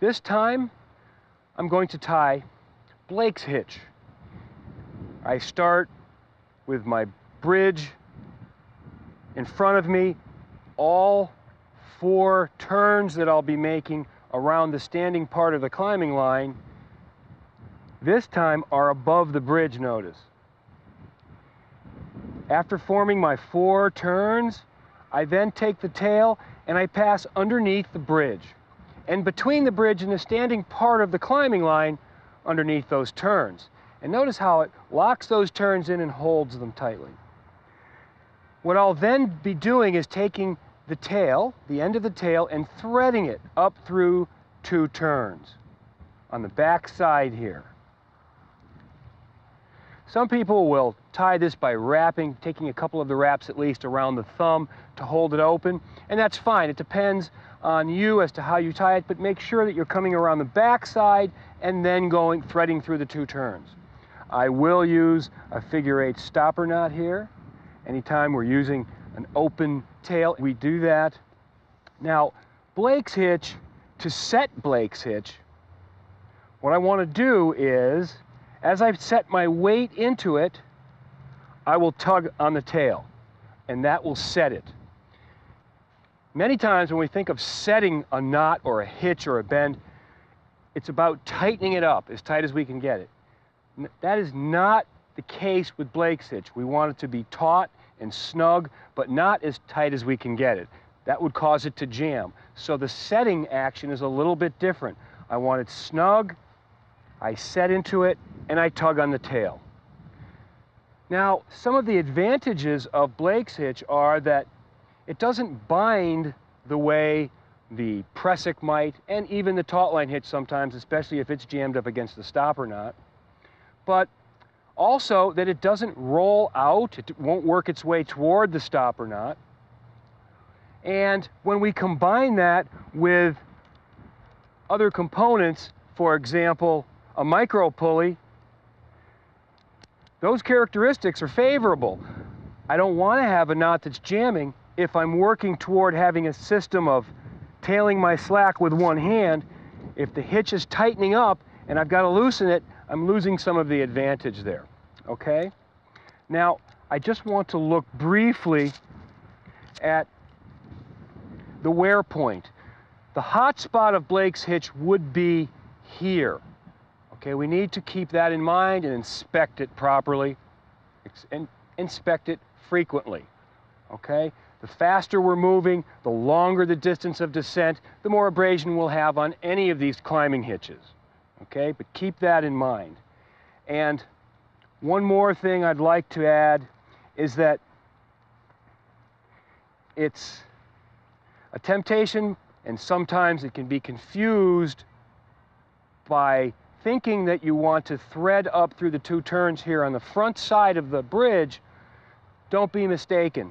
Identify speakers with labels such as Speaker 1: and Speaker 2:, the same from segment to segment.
Speaker 1: This time, I'm going to tie Blake's hitch. I start with my bridge in front of me. All 4 turns that I'll be making around the standing part of the climbing line this time are above the bridge, notice. After forming my 4 turns, I then take the tail and I pass underneath the bridge. And between the bridge and the standing part of the climbing line, underneath those turns. And notice how it locks those turns in and holds them tightly. What I'll then be doing is taking the tail, the end of the tail, and threading it up through 2 turns on the back side here. Some people will tie this by wrapping, taking a couple of the wraps at least around the thumb to hold it open, and that's fine. It depends on you as to how you tie it, but make sure that you're coming around the back side and then threading through the 2 turns. I will use a figure-8 stopper knot here. Anytime we're using an open tail, we do that. Now, Blake's hitch, to set Blake's hitch, what I want to do is, as I set my weight into it, I will tug on the tail, and that will set it. Many times when we think of setting a knot or a hitch or a bend, it's about tightening it up as tight as we can get it. That is not the case with Blake's hitch. We want it to be taut and snug, but not as tight as we can get it. That would cause it to jam. So the setting action is a little bit different. I want it snug, I set into it, and I tug on the tail. Now, some of the advantages of Blake's hitch are that it doesn't bind the way the Pressic might, and even the taut-line hitch sometimes, especially if it's jammed up against the stopper knot. But also that it doesn't roll out, it won't work its way toward the stopper knot. And when we combine that with other components, for example, a micro pulley, those characteristics are favorable. I don't want to have a knot that's jamming if I'm working toward having a system of tailing my slack with one hand. If the hitch is tightening up and I've got to loosen it, I'm losing some of the advantage there, okay? Now, I just want to look briefly at the wear point. The hot spot of Blake's hitch would be here. Okay, we need to keep that in mind and inspect it properly, and inspect it frequently, okay? The faster we're moving, the longer the distance of descent, the more abrasion we'll have on any of these climbing hitches, okay? But keep that in mind. And one more thing I'd like to add is that it's a temptation, and sometimes it can be confused by thinking that you want to thread up through the 2 turns here on the front side of the bridge. Don't be mistaken.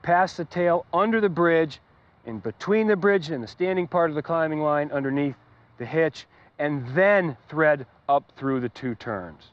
Speaker 1: Pass the tail under the bridge, in between the bridge and the standing part of the climbing line underneath the hitch, and then thread up through the 2 turns.